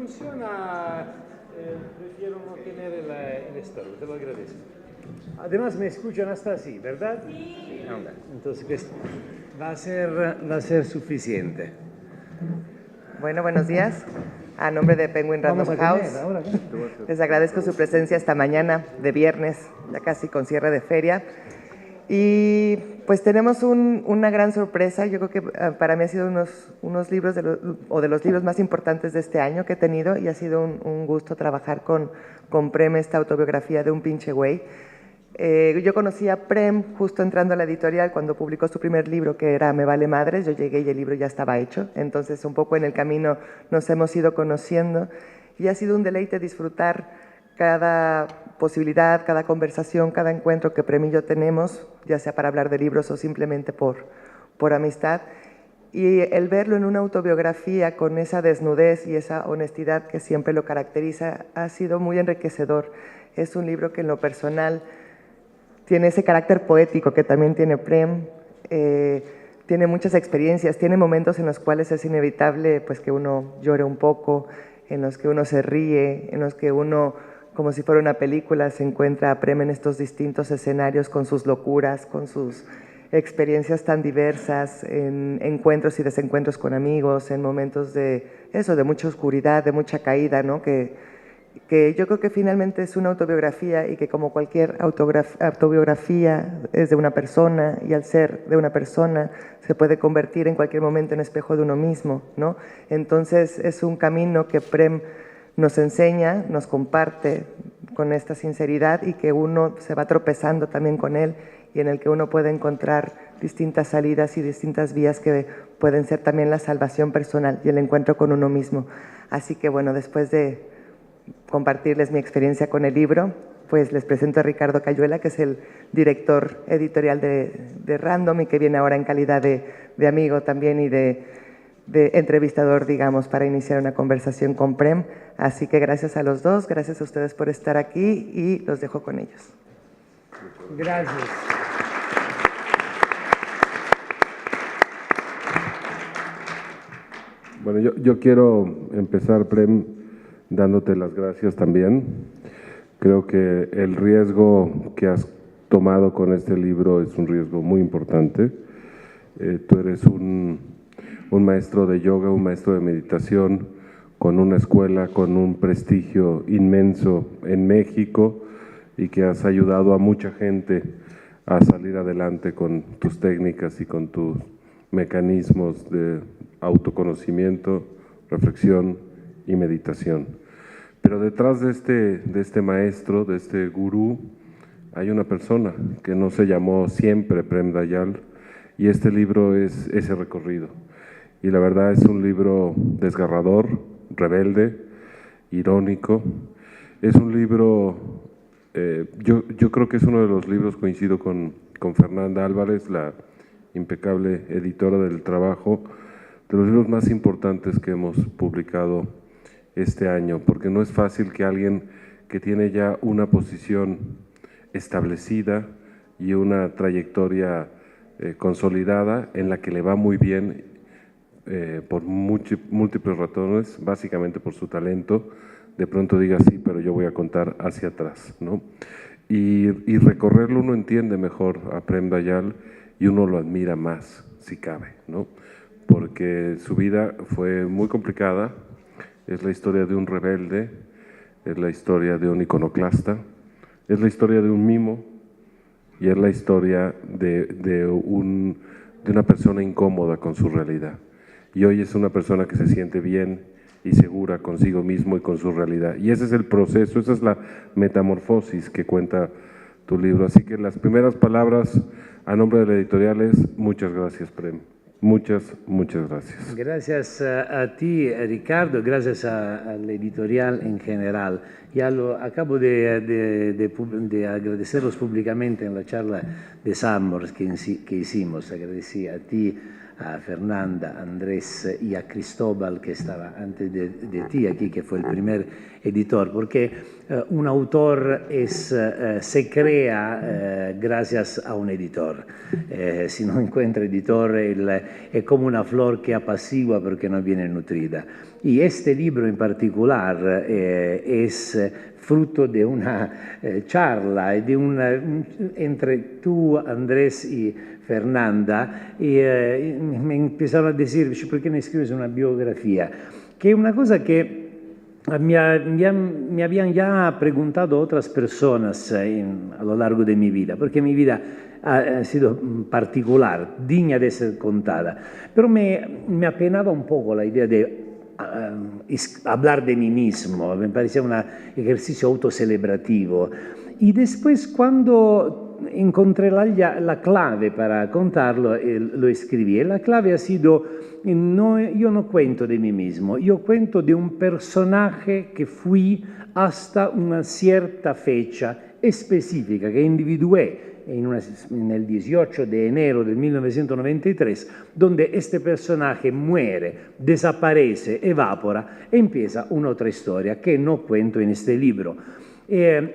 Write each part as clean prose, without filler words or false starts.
funciona, prefiero no tener el estorbo, te lo agradezco. Además me escuchan hasta así, ¿verdad? Sí. Entonces va a ser suficiente. Bueno, buenos días. A nombre de Penguin Random House, les agradezco su presencia esta mañana de viernes, ya casi con cierre de feria. Y pues tenemos una gran sorpresa. Yo creo que para mí ha sido unos libros de los libros más importantes de este año que he tenido, y ha sido un gusto trabajar con Prem, esta autobiografía de un pinche güey. Yo conocí a Prem justo entrando a la editorial cuando publicó su primer libro, que era Me vale madres. Yo llegué y el libro ya estaba hecho, entonces un poco en el camino nos hemos ido conociendo y ha sido un deleite disfrutar cada posibilidad, cada conversación, cada encuentro que Prem y yo tenemos, ya sea para hablar de libros o simplemente por amistad. Y el verlo en una autobiografía con esa desnudez y esa honestidad que siempre lo caracteriza ha sido muy enriquecedor. Es un libro que en lo personal tiene ese carácter poético que también tiene Prem, tiene muchas experiencias, tiene momentos en los cuales es inevitable pues, que uno llore un poco, en los que uno se ríe, en los que uno, como si fuera una película, se encuentra a Prem en estos distintos escenarios con sus locuras, con sus experiencias tan diversas, en encuentros y desencuentros con amigos, en momentos de mucha oscuridad, de mucha caída, ¿no? Que yo creo que finalmente es una autobiografía y que como cualquier autobiografía es de una persona, y al ser de una persona se puede convertir en cualquier momento en espejo de uno mismo, ¿no? Entonces es un camino que Prem nos enseña, nos comparte con esta sinceridad, y que uno se va tropezando también con él, y en el que uno puede encontrar distintas salidas y distintas vías que pueden ser también la salvación personal y el encuentro con uno mismo. Así que bueno, después de compartirles mi experiencia con el libro, pues les presento a Ricardo Cayuela, que es el director editorial de Random y que viene ahora en calidad de amigo también y de entrevistador, digamos, para iniciar una conversación con Prem. Así que gracias a los dos, gracias a ustedes por estar aquí y los dejo con ellos. Gracias. Bueno, yo quiero empezar, Prem, dándote las gracias también. Creo que el riesgo que has tomado con este libro es un riesgo muy importante. Tú eres un maestro de yoga, un maestro de meditación, con una escuela, con un prestigio inmenso en México, y que has ayudado a mucha gente a salir adelante con tus técnicas y con tus mecanismos de autoconocimiento, reflexión y meditación. Pero detrás de este maestro, de este gurú, hay una persona que no se llamó siempre Prem Dayal, y este libro es ese recorrido. Y la verdad es un libro desgarrador, rebelde, irónico. Es un libro, yo creo que es uno de los libros, coincido con Fernanda Álvarez, la impecable editora del trabajo, de los libros más importantes que hemos publicado este año, porque no es fácil que alguien que tiene ya una posición establecida y una trayectoria consolidada, en la que le va muy bien por múltiples razones, básicamente por su talento, de pronto diga sí, pero yo voy a contar hacia atrás, ¿no? Y recorrerlo, uno entiende mejor a Prem Dayal y uno lo admira más, si cabe, ¿no? Porque su vida fue muy complicada. Es la historia de un rebelde, es la historia de un iconoclasta, es la historia de un mimo, y es la historia de una persona incómoda con su realidad. Y hoy es una persona que se siente bien y segura consigo mismo y con su realidad. Y ese es el proceso, esa es la metamorfosis que cuenta tu libro. Así que las primeras palabras a nombre de la editorial es: muchas gracias, Prem. Muchas gracias. Gracias a ti, Ricardo, gracias a la editorial en general. Ya lo acabo de agradecerlos públicamente en la charla de Summers que hicimos. Agradecí a ti, a Fernanda, Andrés y a Cristóbal, que estaba antes de ti aquí, que fue el primer editor, porque un autor se crea gracias a un editor. Si no encuentra editor, es como una flor que apacigua porque no viene nutrida. Y este libro en particular es fruto de una charla entre tú, Andrés y Fernanda, y me empezaron a decir, ¿por qué no escribes una biografía? Que es una cosa que me habían ya preguntado otras personas a lo largo de mi vida, porque mi vida ha sido particular, digna de ser contada, pero me apenaba un poco la idea de hablar de mí mismo, me parecía un ejercicio autocelebrativo. Y después, cuando encontré la clave para contarlo, lo escribí. Y la clave ha sido, yo no cuento de mí mismo, yo cuento de un personaje que fui hasta una cierta fecha específica, que individué en el 18 de enero del 1993, donde este personaje muere, desaparece, evapora e empieza una otra historia que no cuento en este libro.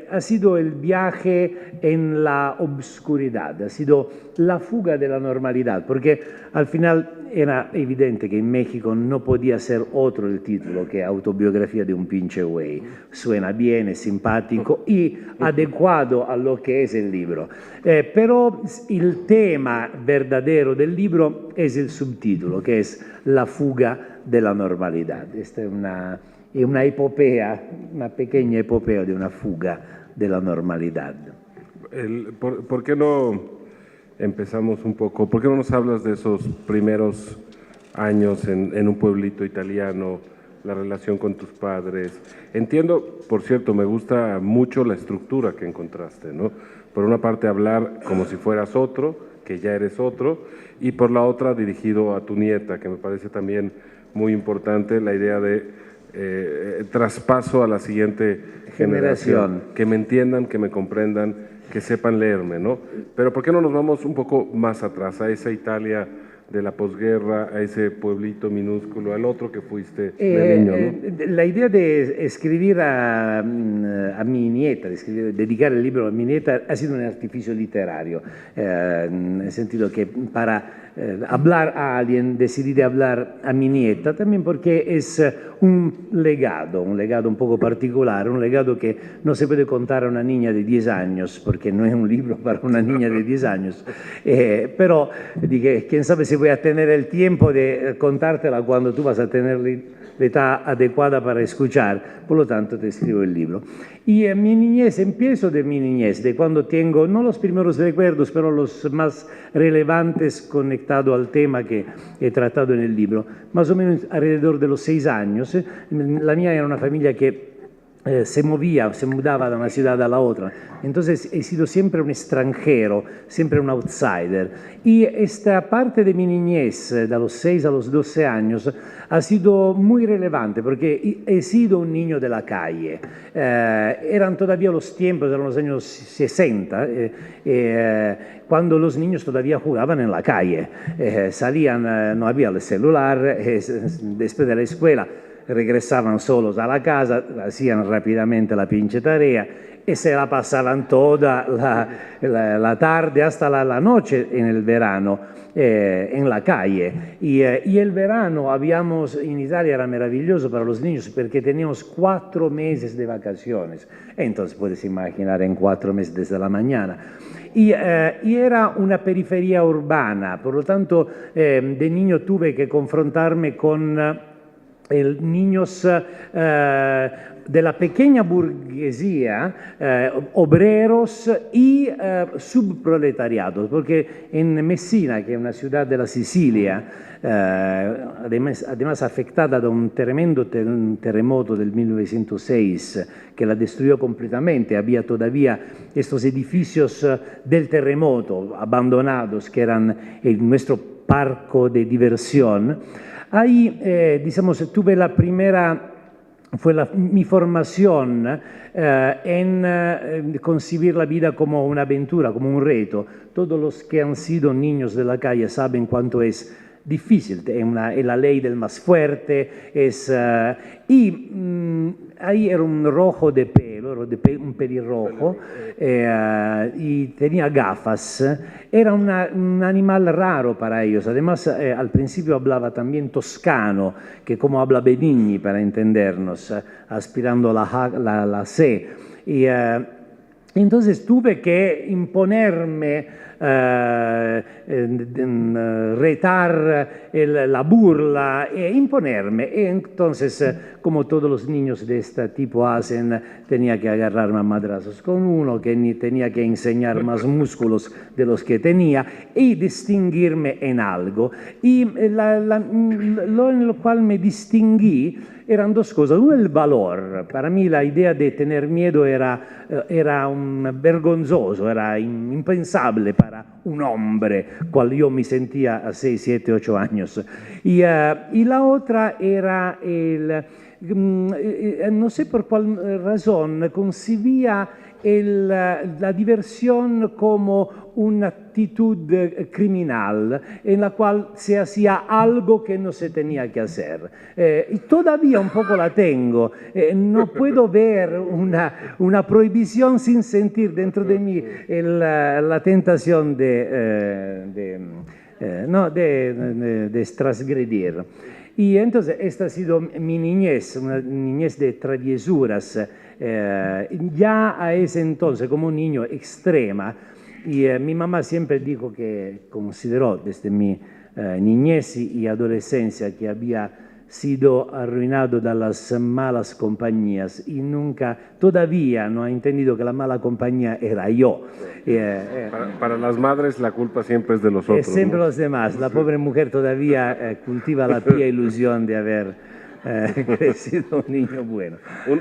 Ha sido el viaje en la obscuridad, ha sido la fuga de la normalidad, porque al final era evidente que en México no podía ser otro el título que Autobiografía de un pinche güey. Suena bien, es simpático y adecuado a lo que es el libro. Pero el tema verdadero del libro es el subtítulo, que es La fuga de la normalidad. Esta es una epopea, una pequeña epopea de una fuga de la normalidad. ¿Por qué no empezamos un poco? ¿Por qué no nos hablas de esos primeros años en un pueblito italiano, la relación con tus padres? Entiendo, por cierto, me gusta mucho la estructura que encontraste, ¿no? Por una parte hablar como si fueras otro, que ya eres otro, y por la otra dirigido a tu nieta, que me parece también muy importante la idea de traspaso a la siguiente generación, que me entiendan, que me comprendan, que sepan leerme, ¿no? Pero ¿por qué no nos vamos un poco más atrás, a esa Italia de la posguerra, a ese pueblito minúsculo, al otro que fuiste de niño, ¿no? La idea de escribir a mi nieta, dedicar el libro a mi nieta, ha sido un artificio literario, en el sentido que para hablar a alguien decidí hablar a mi nieta, también porque es un legado un poco particular, un legado que no se puede contar a una niña de 10 años, porque no es un libro para una niña de 10 años, pero dije, quién sabe si voy a tener el tiempo de contártela cuando tú vas a tener la edad adecuada para escuchar, por lo tanto te escribo el libro. Y mi niñez, empiezo de mi niñez, de cuando tengo, no los primeros recuerdos, pero los más relevantes conectados al tema que he tratado en el libro, más o menos alrededor de los 6 años. La mía era una familia que se mudaba de una ciudad a la otra. Entonces he sido siempre un extranjero, siempre un outsider. Y esta parte de mi niñez, de los 6 a los 12 años, ha sido muy relevante porque he sido un niño de la calle. Eran todavía los tiempos, eran los años 60, cuando los niños todavía jugaban en la calle. Salían, no había el celular, después de la escuela regresaban solos a la casa, hacían rápidamente la pinche tarea y se la pasaban toda la tarde hasta la noche en el verano en la calle. Y el verano en Italia era maravilloso para los niños porque teníamos 4 meses de vacaciones. Entonces puedes imaginar en 4 meses desde la mañana. Y era una periferia urbana, por lo tanto de niño tuve que confrontarme con niños de la pequeña burguesía, obreros y subproletariados, porque en Messina, que es una ciudad de la Sicilia, además afectada da un tremendo terremoto del 1906 que la destruyó completamente, había todavía estos edificios del terremoto abandonados que eran nuestro parco de diversión. Ahí, tuve mi formación en concebir la vida como una aventura, como un reto. Todos los que han sido niños de la calle saben cuánto es difícil, es la ley del más fuerte, ahí era un rojo de pelo, un pelirrojo, y tenía gafas, era un animal raro para ellos, además al principio hablaba también toscano, que como habla Benigni para entendernos, aspirando la C, y entonces tuve que imponerme, retar la burla e imponerme. Y entonces, como todos los niños de este tipo hacen, tenía que agarrarme a madrazos con uno, que tenía que enseñar más músculos de los que tenía y distinguirme en algo. Y lo en lo cual me distinguí eran dos cosas. Uno, el valor. Para mí la idea de tener miedo era un vergonzoso, era impensable para un hombre, cual yo me sentía a 6, 7, 8 años. Y la otra era no sé por cuál razón, concebía la diversión como una actitud criminal en la cual se hacía algo que no se tenía que hacer. Y todavía un poco la tengo. No puedo ver una prohibición sin sentir dentro de mí la tentación de transgredir. Y entonces esta ha sido mi niñez, una niñez de traviesuras, ya a ese entonces como un niño extrema. Y mi mamá siempre dijo que consideró desde mi niñez y adolescencia que había sido arruinado de las malas compañías y nunca, todavía no ha entendido que la mala compañía era yo. Para las madres la culpa siempre es de los otros. Siempre ¿no? los demás. La pobre mujer todavía cultiva la pía ilusión de haber crecido un niño bueno.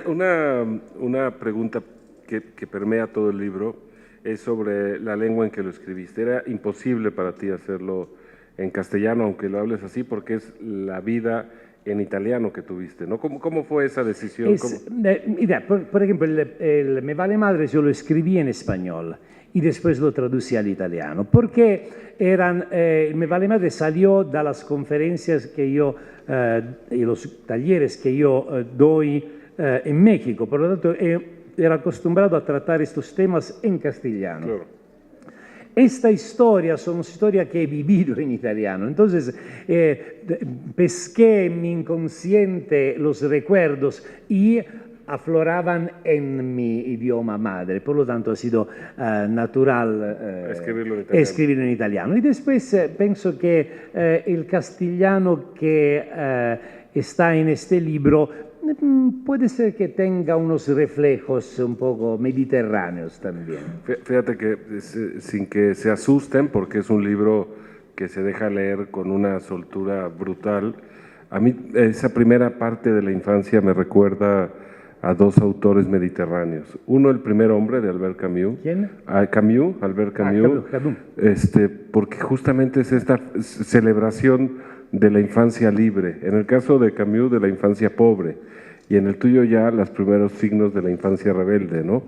Una pregunta que permea todo el libro es sobre la lengua en que lo escribiste. Era imposible para ti hacerlo en castellano, aunque lo hables así, porque es la vida en italiano que tuviste, ¿no? ¿Cómo fue esa decisión? Mira, por ejemplo, el Me vale madre yo lo escribí en español y después lo traducí al italiano, porque el Me vale madre salió de las conferencias que yo y los talleres que yo doy en México, por lo tanto era acostumbrado a tratar estos temas en castellano. Claro. Esta historia es una historia que he vivido en italiano, entonces pesqué en mi inconsciente los recuerdos y afloraban en mi idioma madre, por lo tanto ha sido natural escribirlo en italiano. Y después pienso que el castellano que está en este libro puede ser que tenga unos reflejos un poco mediterráneos también. Fíjate que sin que se asusten, porque es un libro que se deja leer con una soltura brutal, a mí esa primera parte de la infancia me recuerda a dos autores mediterráneos. Uno, El primer hombre, de Albert Camus. ¿Quién? Albert Camus. Camus. Porque justamente es esta celebración de la infancia libre. En el caso de Camus, de la infancia pobre. Y en el tuyo ya los primeros signos de la infancia rebelde, ¿no?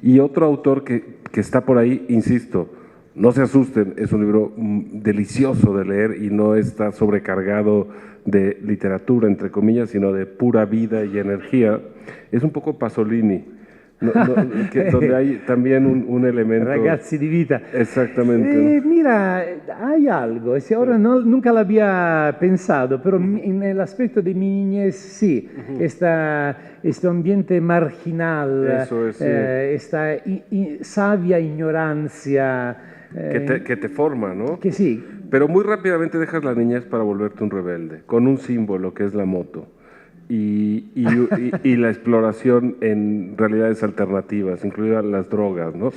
Y otro autor que está por ahí, insisto, no se asusten, es un libro delicioso de leer y no está sobrecargado de literatura, entre comillas, sino de pura vida y energía. Es un poco Pasolini, donde hay también un elemento... Ragazzi di vita. Exactamente. Mira, hay algo, ahora nunca lo había pensado, pero en el aspecto de mi niñez sí, este ambiente marginal, Eso es, sí. Esta sabia ignorancia... que te forma, ¿no? Que sí. Pero muy rápidamente dejas la niñez para volverte un rebelde, con un símbolo que es la moto. Y la exploración en realidades alternativas, incluidas las drogas, ¿no?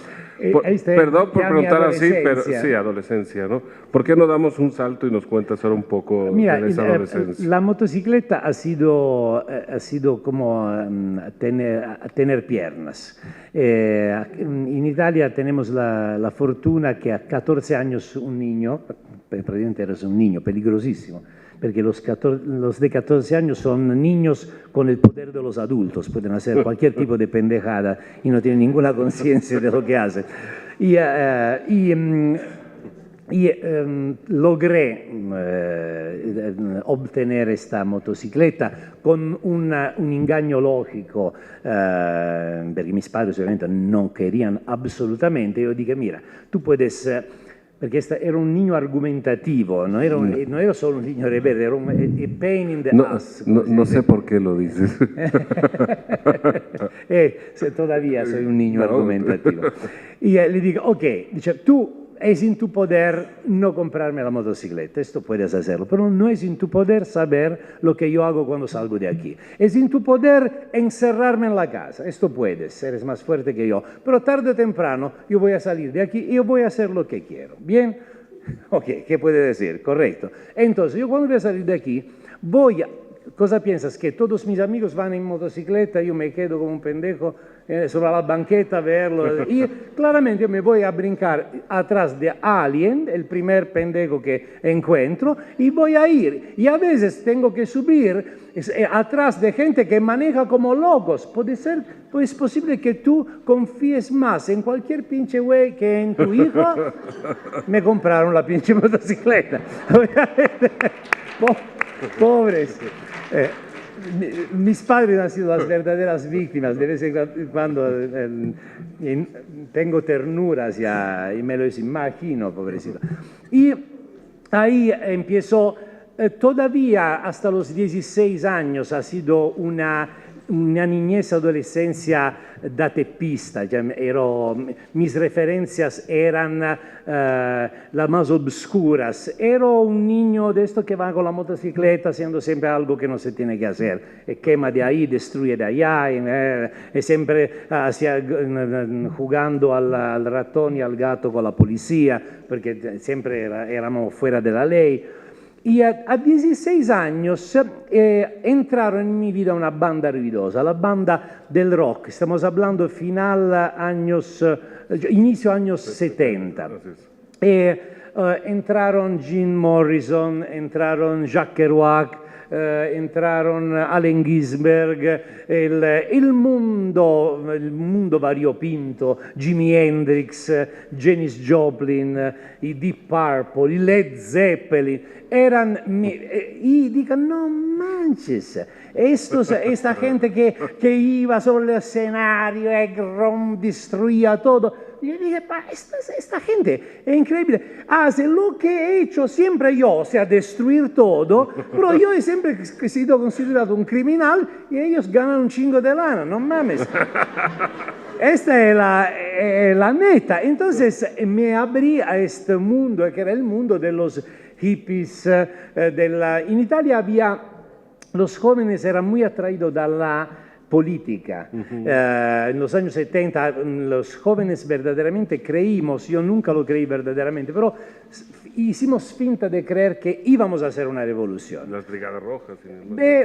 Perdón por preguntar así, pero sí, adolescencia, ¿no? ¿Por qué no damos un salto y nos cuentas ahora un poco de esa adolescencia? La motocicleta ha sido como tener piernas. En Italia tenemos la fortuna que a 14 años un niño, prácticamente eres un niño peligrosísimo, porque los de 14 años son niños con el poder de los adultos, pueden hacer cualquier tipo de pendejada y no tienen ninguna conciencia de lo que hacen. y logré obtener esta motocicleta con un engaño lógico, perché mis padres ovviamente non querían absolutamente. Io dico, mira, tu puedes... Perché era un niño argomentativo, no era solo un niño rebelde, era un pain in the ass. No sé por qué lo dices. Todavía soy un niño argumentativo. Y le digo, ok, dice, tú es en tu poder no comprarme la motocicleta, esto puedes hacerlo, pero no es en tu poder saber lo que yo hago cuando salgo de aquí. Es en tu poder encerrarme en la casa, esto puedes, eres más fuerte que yo, pero tarde o temprano yo voy a salir de aquí y yo voy a hacer lo que quiero. ¿Bien? Ok, ¿qué puede decir? Correcto. Entonces, yo cuando voy a salir de aquí, ¿cosa piensas? ¿Que todos mis amigos van en motocicleta y yo me quedo como un pendejo sobre la banqueta a verlo? Y claramente yo me voy a brincar atrás de alguien, el primer pendejo que encuentro, y voy a ir. Y a veces tengo que subir atrás de gente que maneja como locos. Es posible que tú confíes más en cualquier pinche güey que en tu hijo. Me compraron la pinche motocicleta. Pobres. Mis padres han sido las verdaderas víctimas. De vez en cuando tengo ternuras y me los imagino, pobrecito. Y ahí empezó, todavía hasta los 16 años ha sido una niñez, adolescencia da teppista. Mis referencias eran las más obscuras. Era un niño de esto que va con la motocicleta haciendo siempre algo que no se tiene que hacer. Quema de ahí, destruye de allá, siempre jugando al ratón y al gato con la policía, porque siempre éramos fuera de la ley. Y a 16 años entraron en mi vida una banda ruidosa, la banda del rock. Estamos hablando inicio años 70. Entraron Jim Morrison, entraron Jacques Kerouac, entraron Allen Ginsberg, il mondo variopinto, Jimi Hendrix, Janis Joplin, i Deep Purple, i Led Zeppelin, y digan, no manches, esta gente que iba sobre el escenario y destruía todo. Y yo dije, esta gente es increíble, hace lo que he hecho siempre yo, o sea, destruir todo, pero yo he siempre sido considerado un criminal y ellos ganan un chingo de lana, no mames. Esta es la neta. Entonces me abrí a este mundo, que era el mundo de los hippies. En Italia los jóvenes eran muy atraídos de la política. En los años 70 los jóvenes verdaderamente creímos, yo nunca lo creí verdaderamente, pero hicimos finta de creer que íbamos a hacer una revolución. Las Brigadas Rojas.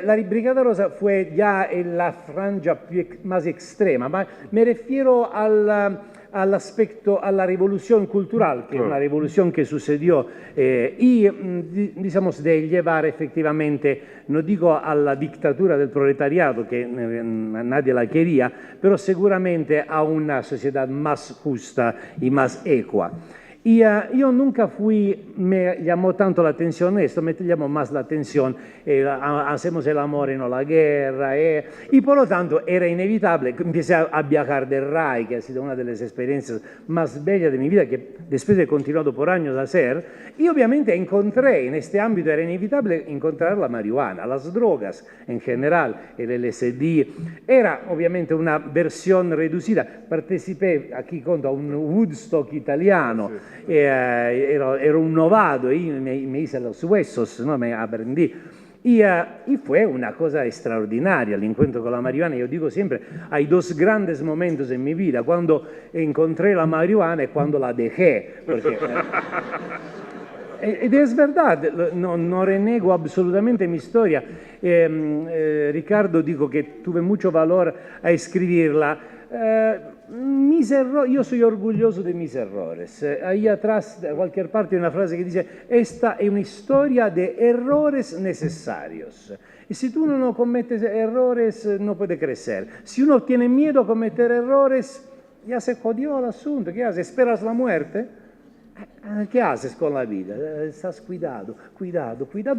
La Brigada Rosa fue ya en la franja más extrema, ma me refiero all'aspetto, alla rivoluzione culturale, che è una rivoluzione che sucedió, digamos, de llevar effettivamente, no digo alla dittatura del proletariato, che nadie la quería, pero seguramente a una sociedad más justa y más equa. Y yo nunca me llamó tanto la atención esto, me llamó más la atención, hacemos el amor y no la guerra, y por lo tanto era inevitable, empecé a viajar del Rai, que ha sido una de las experiencias más bellas de mi vida, que después he continuado por años a hacer, y obviamente encontré, en este ámbito era inevitable encontrar la marihuana, las drogas en general, el LSD, era obviamente una versión reducida, participé, aquí conto, a un Woodstock italiano, sí. Era un novado y me hice los huesos, ¿no? Me aprendí. Y fue una cosa extraordinaria el encuentro con la marihuana. Yo digo siempre, hay dos grandes momentos en mi vida, cuando encontré la marihuana y cuando la dejé. Porque, ed es verdad, no renego absolutamente mi historia. Ricardo dijo que tuve mucho valor a escribirla. Yo soy orgulloso de mis errores. Ahí atrás, de cualquier parte, hay una frase que dice: esta es una historia de errores necesarios. Y si tú no cometes errores, no puede crecer. Si uno tiene miedo a cometer errores, ya se jodió el asunto. ¿Qué haces? ¿Esperas la muerte? ¿Qué haces con la vida? Estás cuidado,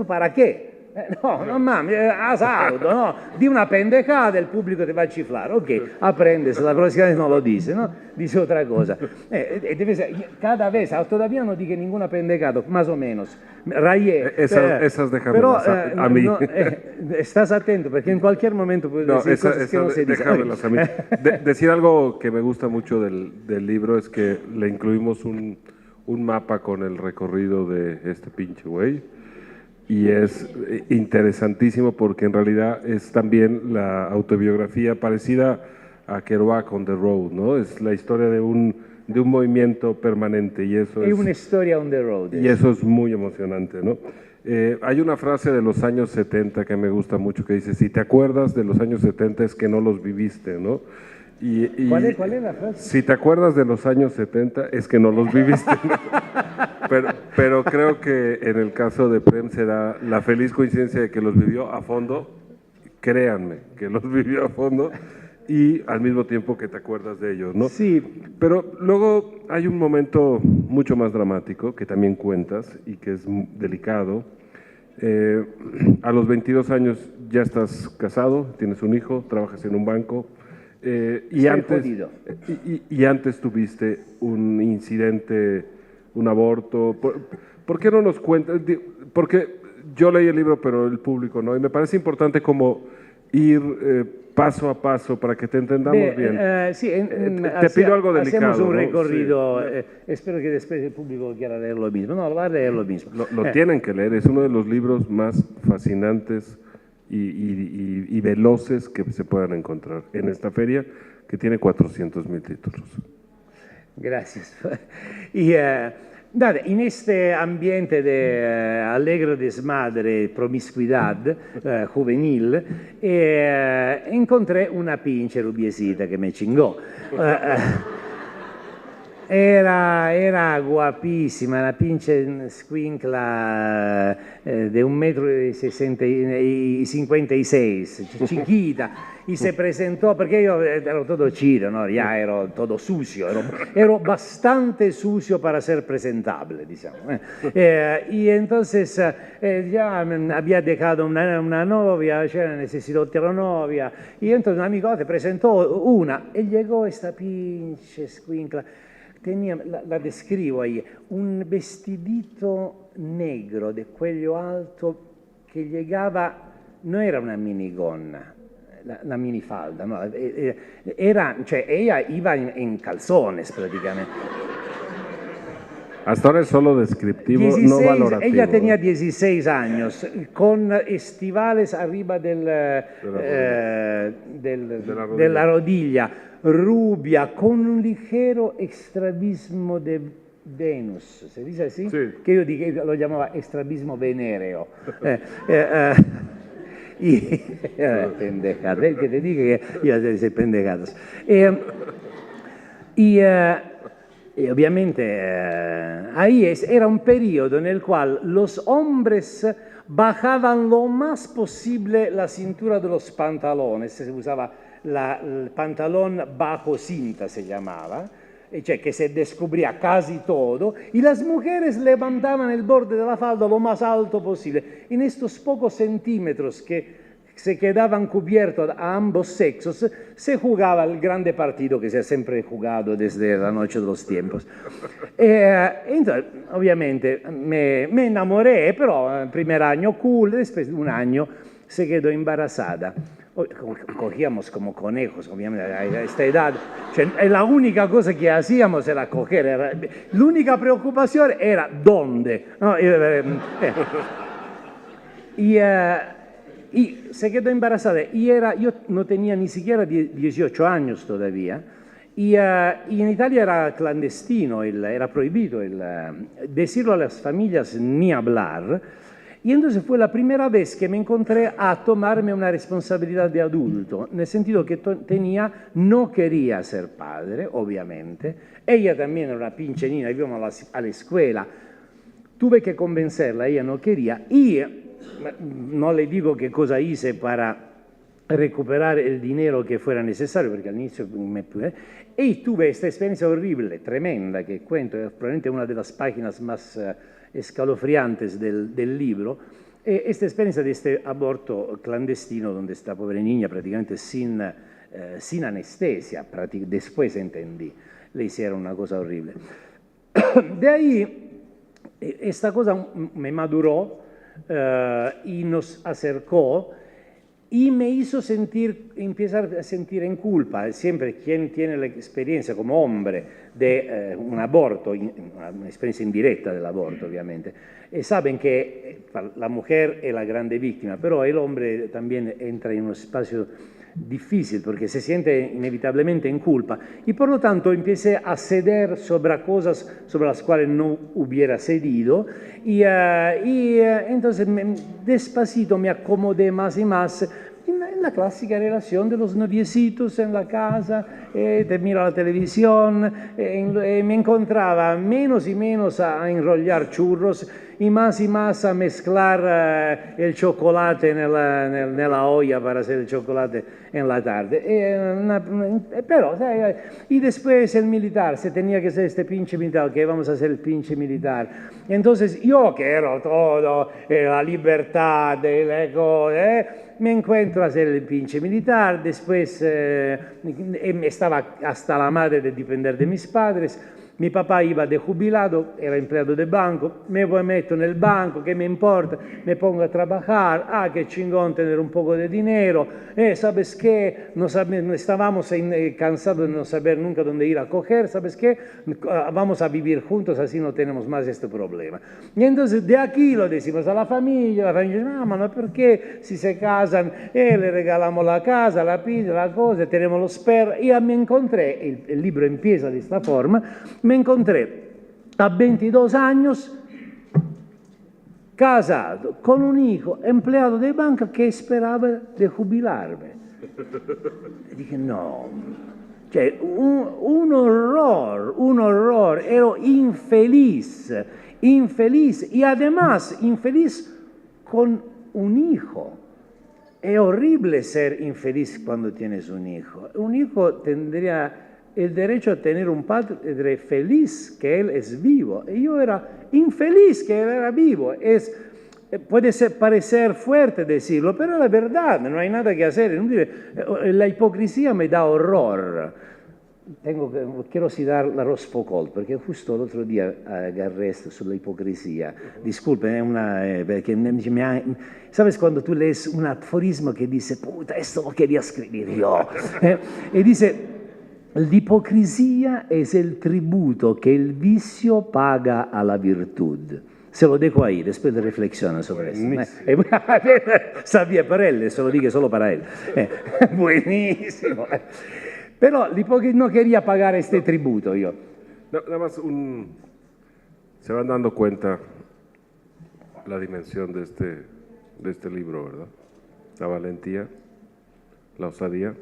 ¿para qué? No, no mames, asado, no. Di una pendejada, el público te va a chiflar. Ok, aprendes, la próxima vez no lo dice, ¿no? Dice otra cosa. Debe ser, cada vez, todavía no dije ninguna pendejada, más o menos. Rayé. Esas déjamelas a mí. No, estás atento, porque en cualquier momento puedes decir cosas que no se dicen. Déjamelas a mí. Decir algo que me gusta mucho del libro es que le incluimos un mapa con el recorrido de este pinche güey. Y es interesantísimo porque en realidad es también la autobiografía parecida a Kerouac on the Road, ¿no? Es la historia de un movimiento permanente y eso es una historia on the road. Y eso es muy emocionante, ¿no? Hay una frase de los años 70 que me gusta mucho que dice, si te acuerdas de los años 70 es que no los viviste, ¿no? ¿Cuál es la frase? Si te acuerdas de los años 70 es que no los viviste, ¿no? Pero creo que en el caso de Prem se da la feliz coincidencia de que los vivió a fondo, créanme, que los vivió a fondo y al mismo tiempo que te acuerdas de ellos, ¿no? Sí. Pero luego hay un momento mucho más dramático que también cuentas y que es delicado. A los 22 años ya estás casado, tienes un hijo, trabajas en un banco. Y antes tuviste un incidente, un aborto. ¿Por qué no nos cuentas? Porque yo leí el libro, pero el público no. Y me parece importante como ir paso a paso para que te entendamos bien. Sí, te pido algo delicado. Hacemos un ¿no? recorrido. Sí. Espero que después el público quiera leer lo mismo. No, va a leer lo mismo. Lo tienen que leer. Es uno de los libros más fascinantes y veloces que se puedan encontrar en esta feria que tiene 400.000 títulos. Gracias. Y en este ambiente de alegre desmadre, promiscuidad juvenil, encontré una pinche rubiecita que me chingó. Era guapísima, una pinche squincla de 1,56 m, chiquita, y se presentó, porque yo ero todo chido, ¿no? Ya ero todo sucio, ero bastante sucio para ser presentable, digamos. Y entonces ya había dejado una novia, necesitó otra novia, y entonces un amigo te presentó una, y llegó esta pinche squincla. Tenía, la describo ahí, un vestidito negro de cuello alto que llegaba, no era una minigonna, la minifalda, no, era, cioè ella iba en calzones prácticamente. Hasta ahora es solo descriptivo, 16, no valorativo. Ella tenía 16 años, con estivales arriba de la rodilla, rubia, con un ligero estrabismo de Venus, ¿se dice así? Sí. Que io lo chiamava estrabismo venereo. Pendejadas, que te digo que io sei pendejadas. Y obviamente ahí era un periodo en el cual los hombres bajaban lo más posible la cintura de los pantalones, se usaba el pantalón bajo cinta, se llamaba, cioè que se descubría casi todo, y las mujeres levantaban el borde de la falda lo más alto posible. En estos pocos centímetros que se quedaban cubiertos a ambos sexos, se jugaba el grande partido que se ha siempre jugado desde la noche de los tiempos. Entonces, obviamente, me enamoré, pero el primer año cool, después de un año se quedó embarazada. Cogíamos como conejos, obviamente, a esta edad. Cioè, la única cosa que hacíamos era coger. La única preocupación era dónde. ¿No? Y se quedó embarazada. Yo no tenía ni siquiera 18 años todavía. Y en Italia era clandestino, era prohibido decirlo a las familias ni hablar. Y entonces fue la primera vez que me encontré a tomarme una responsabilidad de adulto, en el sentido que no quería ser padre, obviamente. Ella también era una pinche niña, íbamos a la escuela. Tuve que convencerla, ella no quería. Y no le digo qué cosa hice para recuperar el dinero que fuera necesario, porque al inicio y tuve esta experiencia horrible, tremenda, que cuento, es probablemente una de las páginas más escalofriantes del libro, esta experiencia de este aborto clandestino donde esta pobre niña prácticamente sin anestesia, después entendí, le hicieron una cosa horrible. De ahí, esta cosa me maduró y nos acercó y me hizo empezar a sentir en culpa. Siempre quien tiene la experiencia como hombre de un aborto, una experiencia indirecta del aborto obviamente, saben que la mujer es la grande víctima, pero el hombre también entra en un espacio difícil porque se siente inevitablemente en culpa y por lo tanto empecé a ceder sobre cosas sobre las cuales no hubiera cedido y entonces despacito me acomodé más y más en la clásica relación de los noviecitos en la casa, te mira la televisión, me encontraba menos y menos a enrollar churros y más a mezclar el chocolate nella olla para hacer el chocolate en la tarde. Pero, y después el militar, se tenía que ser este pinche militar, que vamos a hacer el pinche militar. Entonces yo quiero todo, la libertad, le cose, me encuentro a hacer el pinche militar, después estaba hasta la madre de depender de mis padres. Mi papá iba de jubilado, era empleado de banco, me meto en el banco, ¿qué me importa? Me pongo a trabajar, qué chingón tener un poco de dinero, ¿sabes qué? Estábamos cansados de no saber nunca dónde ir a coger, ¿sabes qué? Vamos a vivir juntos, así no tenemos más este problema. Y entonces de aquí lo decimos a la familia dice, no, ma ¿por qué si se casan le regalamos la casa, la pizza, la cosa, tenemos los perros? Y me encontré, el libro empieza de esta forma, me encontré a 22 años, casado, con un hijo, empleado de banca que esperaba de jubilarme. Y dije, no, cioè, un horror, ero infeliz y además infeliz con un hijo. Es horrible ser infeliz cuando tienes un hijo. Un hijo tendría el derecho a tener un padre feliz, que él es vivo. Y yo era infeliz que él era vivo. Puede parecer fuerte decirlo, pero es la verdad, no hay nada que hacer. La hipocresía me da horror. Quiero citar la Rospocol, perché giusto l'altro dia agarré esto sulla hipocresía. Disculpen, perché ¿sabes cuando tú lees un aforismo que dice, puta, esto lo quería escribir yo? Y dice, l'ipocresía es el tributo que el vicio paga a la virtud. Se lo dejo ahí, después de reflexiona sobre eso. Sabía para él, se lo dije solo para él. Buenísimo. Pero l'ipocresía no quería pagar este tributo yo. Nada más se van dando cuenta la dimensión de este libro, ¿verdad? La valentía, la osadía.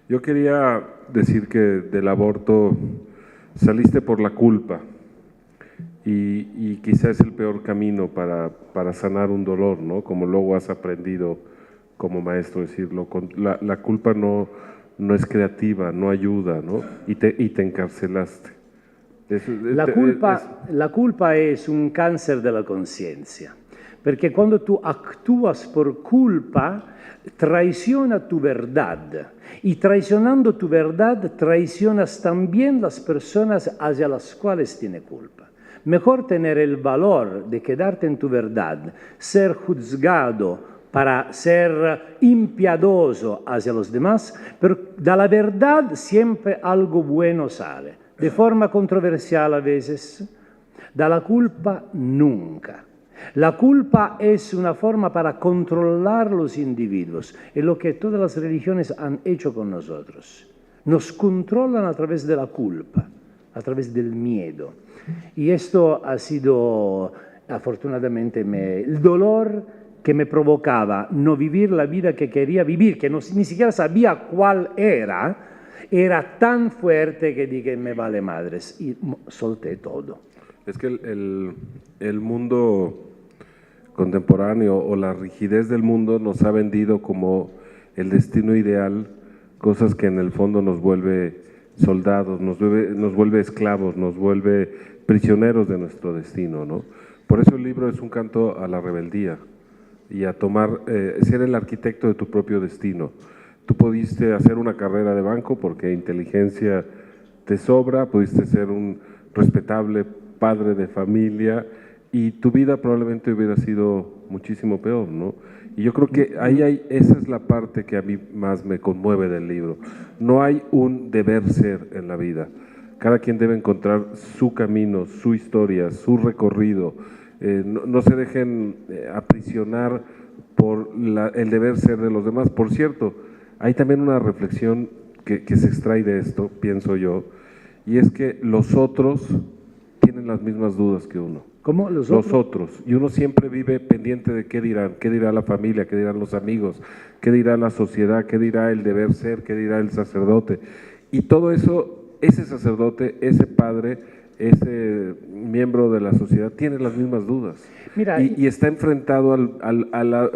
Yo quería decir que del aborto saliste por la culpa y quizás es el peor camino para sanar un dolor, ¿no? Como luego has aprendido como maestro decirlo. La culpa no es creativa, no ayuda, ¿no? Y te encarcelaste. La culpa es un cáncer de la conciencia, porque cuando tú actúas por culpa, traiciona tu verdad. Y traicionando tu verdad, traicionas también las personas hacia las cuales tiene culpa. Mejor tener el valor de quedarte en tu verdad, ser juzgado para ser impiadoso hacia los demás, pero de la verdad siempre algo bueno sale, de forma controversial a veces, de la culpa nunca. La culpa es una forma para controlar los individuos, es lo que todas las religiones han hecho con nosotros. Nos controlan a través de la culpa, a través del miedo. Y esto ha sido, afortunadamente, el dolor que me provocaba no vivir la vida que quería vivir, que ni siquiera sabía cuál era tan fuerte que dije, me vale madres, y solté todo. Es que el mundo contemporáneo o la rigidez del mundo nos ha vendido como el destino ideal, cosas que en el fondo nos vuelve soldados, nos vuelve esclavos, nos vuelve prisioneros de nuestro destino, ¿no? Por eso el libro es un canto a la rebeldía y a ser el arquitecto de tu propio destino. Tú pudiste hacer una carrera de banco porque inteligencia te sobra, pudiste ser un respetable padre de familia y tu vida probablemente hubiera sido muchísimo peor, ¿no? Y yo creo que esa es la parte que a mí más me conmueve del libro. No hay un deber ser en la vida. Cada quien debe encontrar su camino, su historia, su recorrido. No se dejen aprisionar por el deber ser de los demás. Por cierto, hay también una reflexión que se extrae de esto, pienso yo, y es que los otros tienen las mismas dudas que uno. ¿Cómo? Los otros. Y uno siempre vive pendiente de qué dirá la familia, qué dirán los amigos, qué dirá la sociedad, qué dirá el deber ser, qué dirá el sacerdote. Y todo eso, ese sacerdote, ese padre, ese miembro de la sociedad tiene las mismas dudas. Mira, y está enfrentado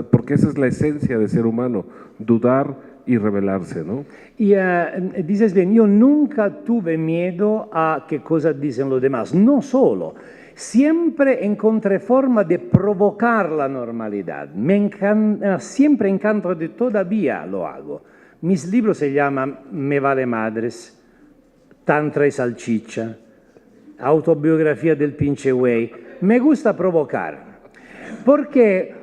porque esa es la esencia de ser humano, dudar y rebelarse, ¿no? Y dices bien, yo nunca tuve miedo a qué cosas dicen los demás, no solo. Siempre encontré forma de provocar la normalidad. Siempre encanto de todavía lo hago. Mis libros se llaman Me vale madres, Tantra y salchicha, Autobiografía del pinche güey. Me gusta provocar. Porque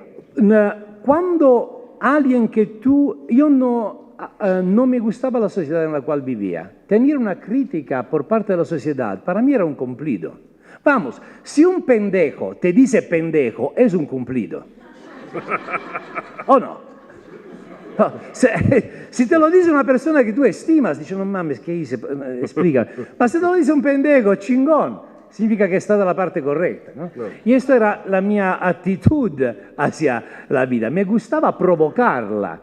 cuando alguien que yo no me gustaba la sociedad en la cual vivía, tener una crítica por parte de la sociedad para mí era un cumplido. Vamos, si un pendejo te dice pendejo, es un cumplido. ¿O no? Si te lo dice una persona que tú estimas, dice, no mames, ¿qué hice? Explica. Ma se te lo dice un pendejo, chingón, significa que está dalla parte correcta, ¿no? Claro. Y esto era la mia actitud hacia la vida. Me gustaba provocarla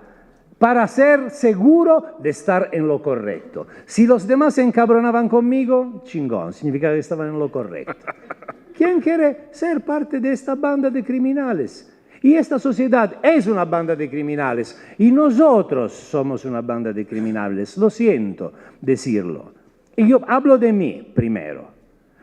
para ser seguro de estar en lo correcto. Si los demás se encabronaban conmigo, chingón, significa que estaban en lo correcto. ¿Quién quiere ser parte de esta banda de criminales? Y esta sociedad es una banda de criminales. Y nosotros somos una banda de criminales. Lo siento decirlo. Y yo hablo de mí primero.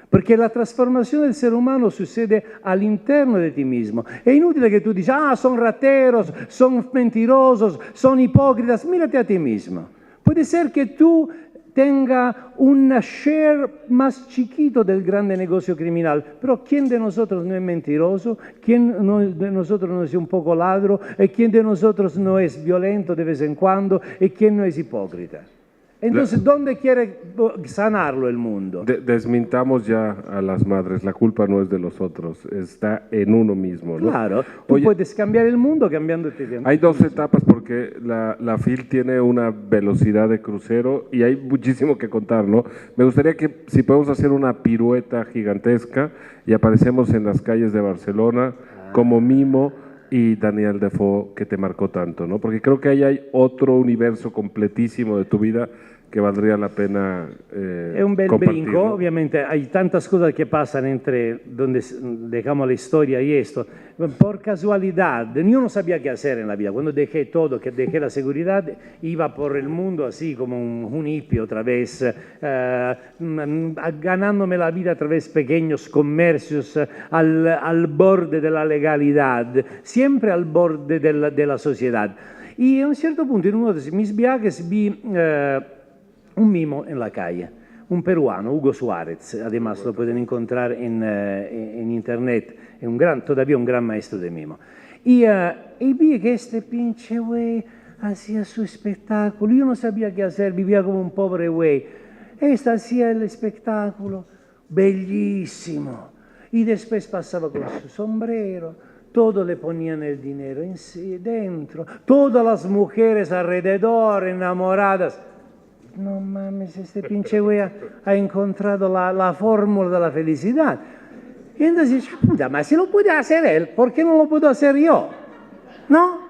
Porque la trasformación del ser humano sucede al interno de ti mismo. Es inútil que tú digas, son rateros, son mentirosos, son hipócritas. Mírate a ti mismo. Puede ser que tú tengas un share más chiquito del grande negocio criminal, pero ¿quién de nosotros no es mentiroso? ¿Quién de nosotros no es un poco ladro? ¿Y quién de nosotros no es violento de vez en cuando? ¿Y quién no es hipócrita? Entonces, ¿dónde quiere sanarlo el mundo? Desmintamos ya a las madres, la culpa no es de los otros, está en uno mismo, ¿no? Claro, tú puedes cambiar el mundo cambiándote bien. Hay dos etapas porque la FIL tiene una velocidad de crucero y hay muchísimo que contar, ¿no? Me gustaría que si podemos hacer una pirueta gigantesca y aparecemos en las calles de Barcelona como Mimo y Daniel Defoe, que te marcó tanto, ¿no? Porque creo que ahí hay otro universo completísimo de tu vida que valdría la pena È un bel brinco, ¿no? Obviamente hay tantas cosas que pasan entre donde dejamos la historia y esto. Por casualidad, yo no sabía qué hacer en la vida. Cuando dejé todo, que dejé la seguridad, iba por el mundo así como un hippie otra vez, ganándome la vida a través de pequeños comercios al borde de la legalidad, siempre al borde de la sociedad. Y a un cierto punto, en uno de mis viajes, vi un mimo en la calle, un peruano, Hugo Suárez, además lo pueden encontrar en internet, es todavía un gran maestro de mimo. Y vi que este pinche güey hacía su espectáculo, yo no sabía qué hacer, vivía como un pobre güey. Este hacía el espectáculo, bellísimo, y después pasaba con su sombrero, todo le ponían el dinero dentro, todas las mujeres alrededor enamoradas. No mames, este pinche güey ha encontrado la fórmula de la felicidad. Y entonces, puta, ma si lo puede hacer él, ¿por qué no lo puedo hacer yo? ¿No?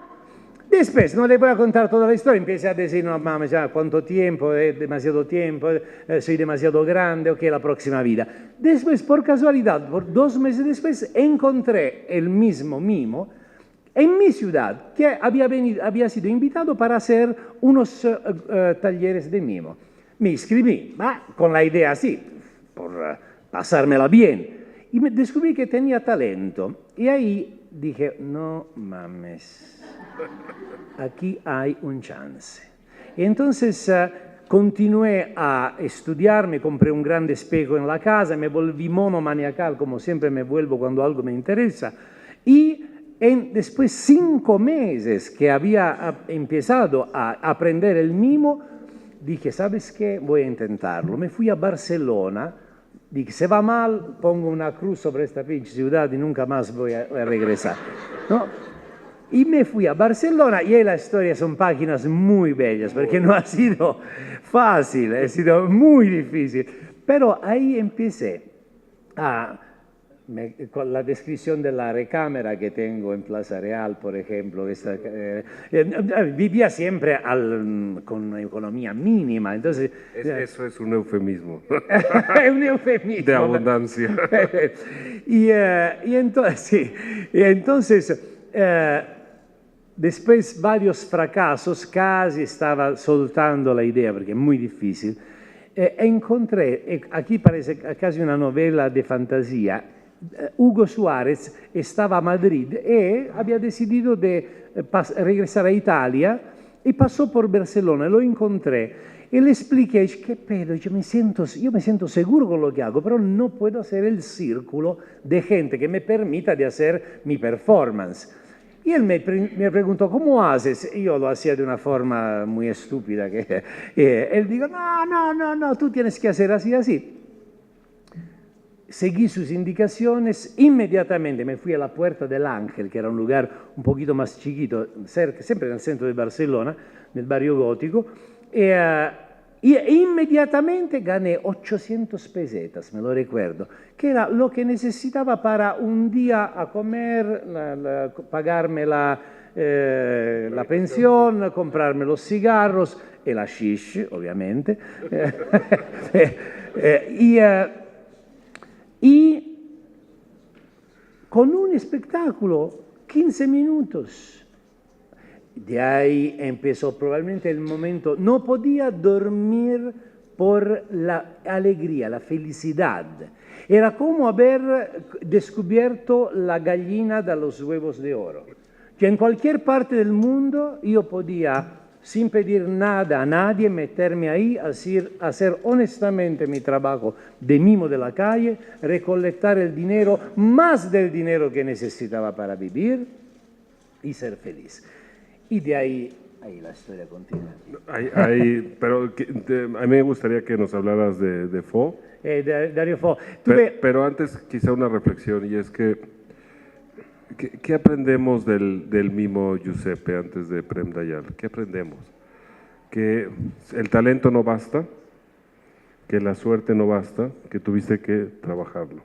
Después, no le voy a contar toda la historia, empecé a decir, no mames, ya, ¿cuánto tiempo? Demasiado tiempo, soy demasiado grande, ok, la próxima vida. Después, por casualidad, 2 meses después, encontré el mismo mimo en mi ciudad, que había sido invitado para hacer unos talleres de mimo. Me inscribí, con la idea así, por pasármela bien, y me descubrí que tenía talento. Y ahí dije, no mames, aquí hay un chance. Y entonces continué a estudiar, me compré un grande espejo en la casa, me volví monomaniacal, como siempre me vuelvo cuando algo me interesa, y después 5 meses que había empezado a aprender el mimo, dije, ¿sabes qué? Voy a intentarlo. Me fui a Barcelona, dije, se va mal, pongo una cruz sobre esta pinche ciudad y nunca más voy a regresar, ¿no? Y me fui a Barcelona y ahí la historia son páginas muy bellas, porque no ha sido fácil, ha sido muy difícil. Pero ahí empecé con la descripción de la recámara que tengo en Plaza Real, por ejemplo. Vivía siempre con una economía mínima, entonces... Eso es un eufemismo. Es un eufemismo. De abundancia. y entonces después varios fracasos, casi estaba soltando la idea, porque es muy difícil, encontré, aquí parece casi una novela de fantasía, Hugo Suárez estaba a Madrid y había decidido de regresar a Italia y pasó por Barcelona, lo encontré y le expliqué, ¿qué pedo? Yo me siento seguro con lo que hago, pero no puedo hacer el círculo de gente que me permita de hacer mi performance. Y él me preguntó, ¿cómo haces? Y yo lo hacía de una forma muy estúpida. Él dijo, no, tú tienes que hacer así, así. Seguí sus indicaciones, inmediatamente me fui a la Puerta del Ángel, que era un lugar un poquito más chiquito, cerca, siempre en el centro de Barcelona, nel barrio gótico, y inmediatamente gané 800 pesetas, me lo recuerdo, que era lo que necesitaba para un día a comer, pagarme la pensión, comprarme los cigarros y la shish, obviamente. Y con un espectáculo, 15 minutos. De ahí empezó probablemente el momento, no podía dormir por la alegría, la felicidad. Era como haber descubierto la gallina de los huevos de oro. Que en cualquier parte del mundo yo podía, sin pedir nada a nadie, meterme ahí, hacer honestamente mi trabajo de mimo de la calle, recolectar el dinero, más del dinero que necesitaba para vivir y ser feliz. Y de ahí la historia continúa. Pero a mí me gustaría que nos hablaras de Fo. Dario Fo. Pero antes quizá una reflexión, y es que ¿qué aprendemos del mimo Giuseppe antes de Prem Dayal? ¿Qué aprendemos? Que el talento no basta, que la suerte no basta, que tuviste que trabajarlo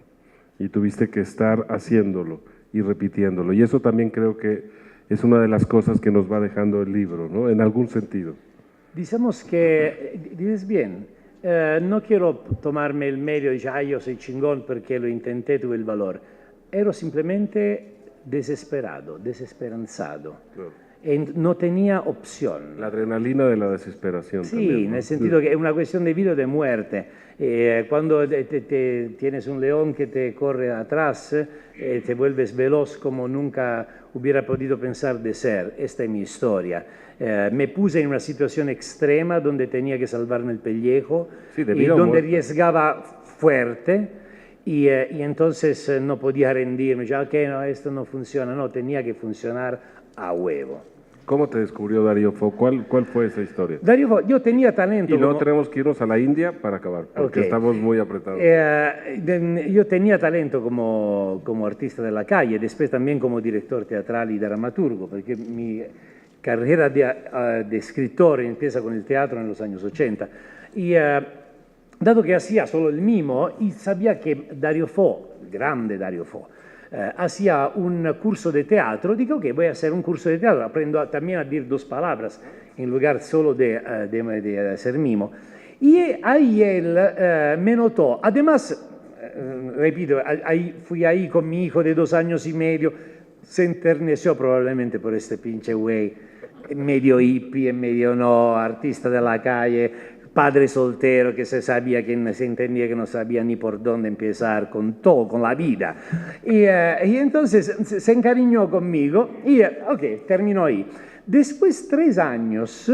y tuviste que estar haciéndolo y repitiéndolo. Y eso también creo que es una de las cosas que nos va dejando el libro, ¿no? En algún sentido. Digamos que, dices bien, no quiero tomarme el medio y decir, yo soy chingón porque lo intenté, tuve el valor. Ero simplemente desesperado, desesperanzado. Claro. No tenía opción. La adrenalina de la desesperación. Sí, también, ¿no? En el sentido que es una cuestión de vida o de muerte. Cuando tienes un león que te corre atrás, te vuelves veloz como nunca hubiera podido pensar de ser. Esta es mi historia. Me puse en una situación extrema donde tenía que salvarme el pellejo y donde arriesgaba fuerte. Y entonces no podía rendirme, ya que no, esto no funciona, no, tenía que funcionar a huevo. ¿Cómo te descubrió Dario Fo? ¿Cuál fue esa historia? Dario Fo, yo tenía talento. Y luego tenemos que irnos a la India para acabar, porque estamos muy apretados. Yo tenía talento como artista de la calle, después también como director teatral y dramaturgo, porque mi carrera de escritor empieza con el teatro en los años 80. Y dado que hacía solo el mimo y sabía que Dario Fo, grande Dario Fo, hacía un curso de teatro, digo que voy a hacer un curso de teatro, aprendo también a decir 2 palabras en lugar solo de hacer mimo. Y ahí él me notó, además, repito, fui ahí con mi hijo de 2 años y medio, se enterneció probablemente por este pinche güey, medio hippie, medio no, artista de la calle, padre soltero que se sabía, que se entendía que no sabía ni por dónde empezar con todo, con la vida. Y entonces se encariñó conmigo y, ok, terminó ahí. Después 3 años,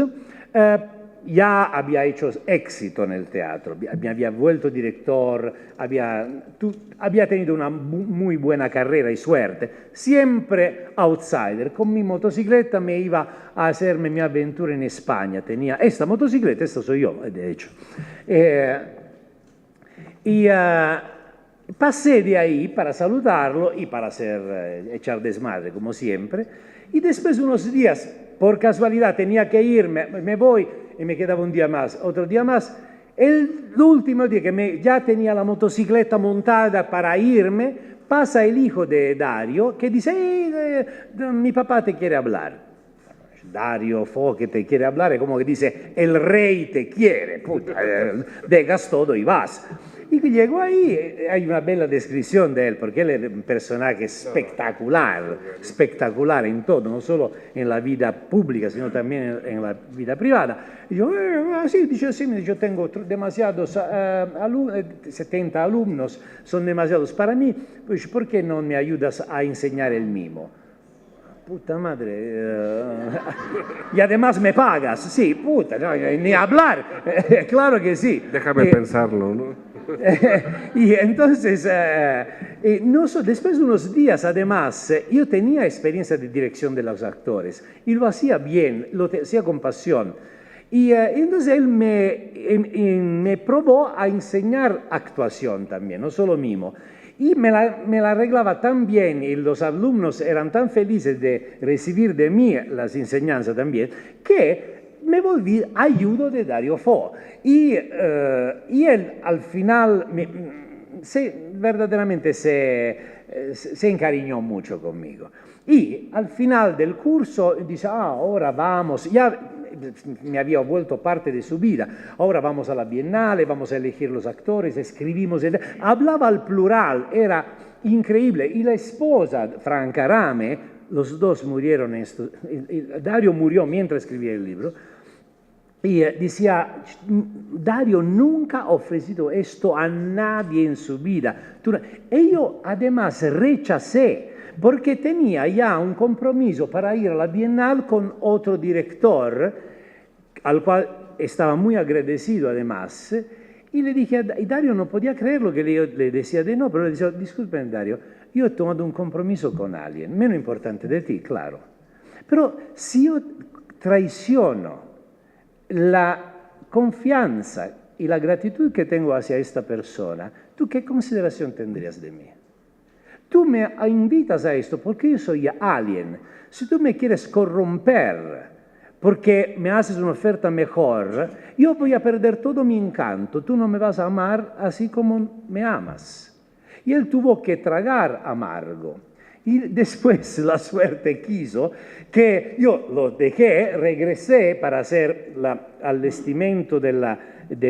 ya había hecho éxito en el teatro, me había vuelto director, había tenido una muy buena carrera y suerte, siempre outsider. Con mi motocicleta me iba a hacerme mi aventura en España, tenía esta motocicleta, esta soy yo, de hecho. Pasé de ahí para saludarlo y para echar desmadre, como siempre, y después de unos días, por casualidad, tenía que irme, me voy, y me quedaba un día más, otro día más. El último día que ya tenía la motocicleta montada para irme, pasa el hijo de Dario que dice, mi papá te quiere hablar. Dario Fo que te quiere hablar, es como que dice, el rey te quiere, puta, dejas todo y vas. Y llegó ahí, hay una bella descripción de él, porque él es un personaje espectacular, espectacular en todo, no solo en la vida pública, sino también en la vida privada. Y yo, sí, dice, sí, yo tengo demasiados 70 alumnos, son demasiados para mí, pues ¿por qué no me ayudas a enseñar el mimo? Puta madre, y además me pagas, sí, puta, no, ni hablar, claro que sí. Déjame pensarlo, ¿no? Y entonces, después de unos días, además, yo tenía experiencia de dirección de los actores y lo hacía bien, lo hacía con pasión. Y entonces él me probó a enseñar actuación también, no solo mimo. Y me la arreglaba tan bien y los alumnos eran tan felices de recibir de mí las enseñanzas también, que me volví ayudo de Dario Fo. Y él al final verdaderamente se encariñó mucho conmigo. Y al final del curso dice, ahora vamos, ya me había vuelto parte de su vida, ahora vamos a la Bienale, vamos a elegir los actores, escribimos, hablaba al plural, era increíble. Y la esposa, Franca Rame, los dos murieron, Dario murió mientras escribía el libro, y decía, Dario nunca ha ofrecido esto a nadie en su vida. Y yo además rechacé, porque tenía ya un compromiso para ir a la Bienal con otro director, al cual estaba muy agradecido además, y le dije, y Dario no podía creerlo que le decía de no, pero le decía, disculpen Dario, yo he tomado un compromiso con alguien, menos importante de ti, claro, pero si yo traiciono la confianza y la gratitud que tengo hacia esta persona, ¿tú qué consideración tendrías de mí? Tú me invitas a esto porque yo soy alguien. Si tú me quieres corromper porque me haces una oferta mejor, yo voy a perder todo mi encanto. Tú no me vas a amar así como me amas. Y él tuvo que tragar amargo. Y después la suerte quiso que yo lo dejé, regresé para hacer el vestimento de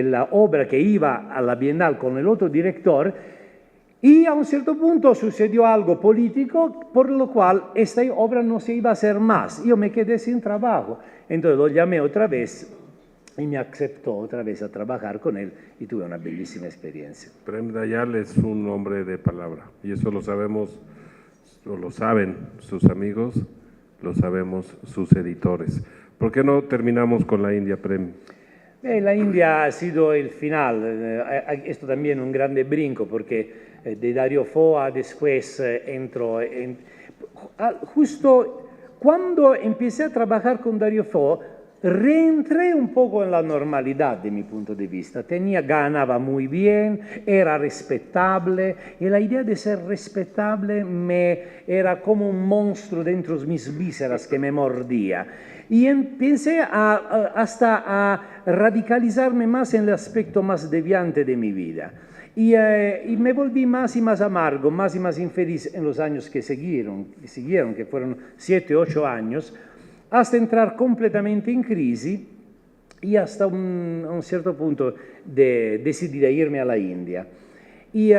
la obra que iba a la Bienal con el otro director. Y a un cierto punto sucedió algo político por lo cual esta obra no se iba a hacer más. Yo me quedé sin trabajo. Entonces lo llamé otra vez y me aceptó otra vez a trabajar con él y tuve una bellísima experiencia. Prem Dayal es un hombre de palabra y eso lo sabemos, o lo saben sus amigos, lo sabemos sus editores. ¿Por qué no terminamos con la India, Prem? La India ha sido el final, esto también un grande brinco porque de Dario Fo después entró justo cuando empecé a trabajar con Dario Fo, reentré un poco en la normalidad de mi punto de vista. Ganaba muy bien, era respetable y la idea de ser respetable era como un monstruo dentro de mis vísceras que me mordía. Y empecé hasta a radicalizarme más en el aspecto más deviante de mi vida. Y me volví más y más amargo, más y más infeliz en los años que siguieron, que fueron 7, 8 años, hasta entrar completamente en crisis y hasta un cierto punto decidí irme a la India. Y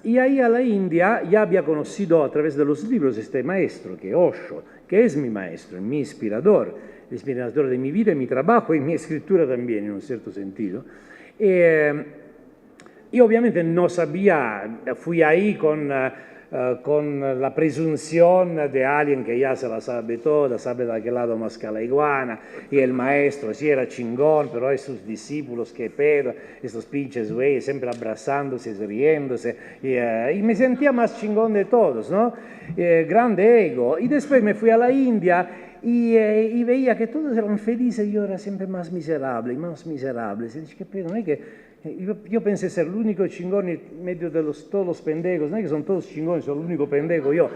y ahí a la India ya había conocido a través de los libros este maestro, que es Osho, que es mi maestro, mi inspirador de mi vida, de mi trabajo y mi escritura también, en un cierto sentido. Y obviamente no sabía, fui ahí con la presunción de alguien que ya se la sabe toda, sabe de qué lado masca la iguana, y el maestro sí era chingón, pero hay sus discípulos, qué pedo, estos pinches güeyes siempre abrazándose, riéndose, y me sentía más chingón de todos, ¿no? Grande ego. Y después me fui a la India y veía que todos eran felices y yo era siempre más miserable, y más miserable. Y dije, ¿qué pedo? No es que yo pensé ser el único chingón en medio de todos los pendejos, no es que son todos chingones, soy el único pendejo yo.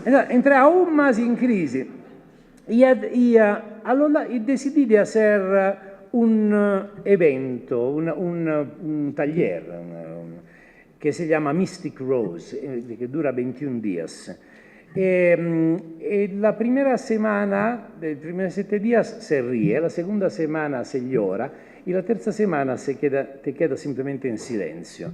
Entonces, entré aún más en crisis y decidí de hacer un evento, un taller que se llama Mystic Rose, que dura 21 días. La primera semana, los primeros 7 días se ríe, la segunda semana se llora y la terza semana te queda simplemente en silencio.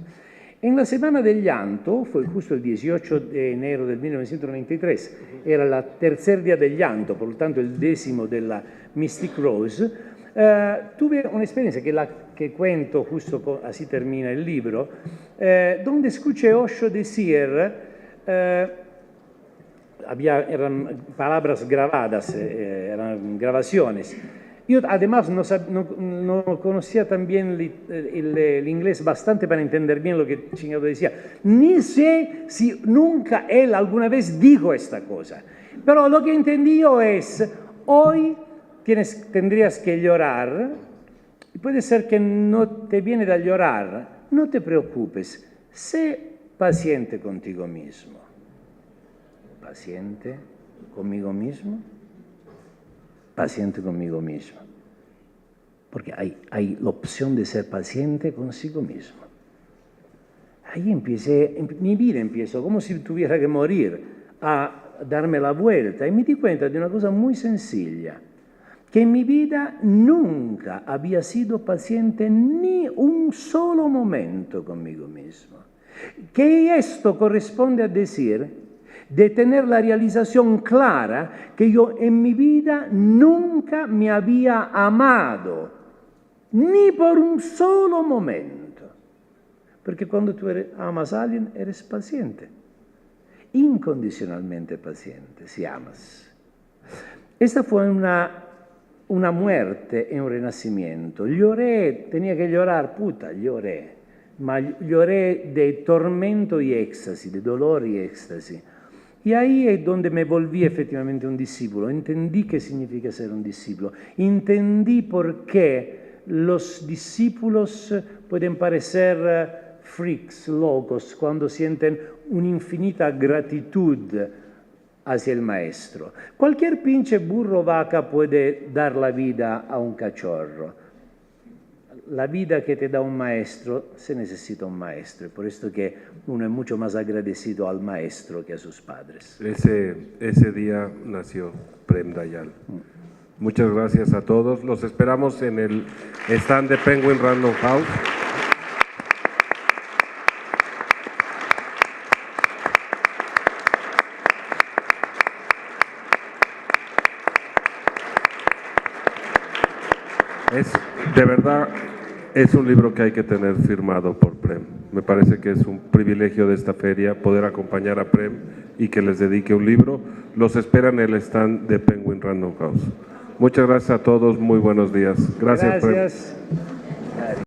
En la semana del llanto, fue justo el 18 de enero del 1993, era el tercer día del llanto, por lo tanto el 10º de la Mystic Rose, tuve un'esperienza que cuento justo así termina el libro, donde escuché Osho decir, eran palabras grabadas, eran grabaciones. Yo además no conocía también el inglés bastante para entender bien lo que chingado decía. Ni sé si nunca él alguna vez dijo esta cosa. Pero lo que entendí yo es, hoy tendrías que llorar, y puede ser que no te viene da llorar, no te preocupes, sé paciente contigo mismo. Paciente conmigo mismo, paciente conmigo mismo. Porque hay la opción de ser paciente consigo mismo. Ahí mi vida empezó como si tuviera que morir, a darme la vuelta y me di cuenta de una cosa muy sencilla, que en mi vida nunca había sido paciente ni un solo momento conmigo mismo. Que esto corresponde a decir de tener la realización clara que yo en mi vida nunca me había amado, ni por un solo momento. Porque cuando tú amas a alguien, eres paciente, incondicionalmente paciente, si amas. Esta fue una muerte y un renacimiento. Lloré, tenía que llorar, puta, lloré. Ma lloré de tormento y éxtasis, de dolor y éxtasis. Y ahí es donde me volví efectivamente un discípulo. Entendí qué significa ser un discípulo. Entendí por qué los discípulos pueden parecer freaks, locos, cuando sienten una infinita gratitud hacia el maestro. Cualquier pinche burro vaca puede dar la vida a un cachorro. La vida que te da un maestro, se necesita un maestro. Y por esto que uno es mucho más agradecido al maestro que a sus padres. Ese día nació Prem Dayal. Muchas gracias a todos. Los esperamos en el stand de Penguin Random House. De verdad, es un libro que hay que tener firmado por Prem. Me parece que es un privilegio de esta feria poder acompañar a Prem y que les dedique un libro. Los esperan en el stand de Penguin Random House. Muchas gracias a todos, muy buenos días. Gracias. Prem.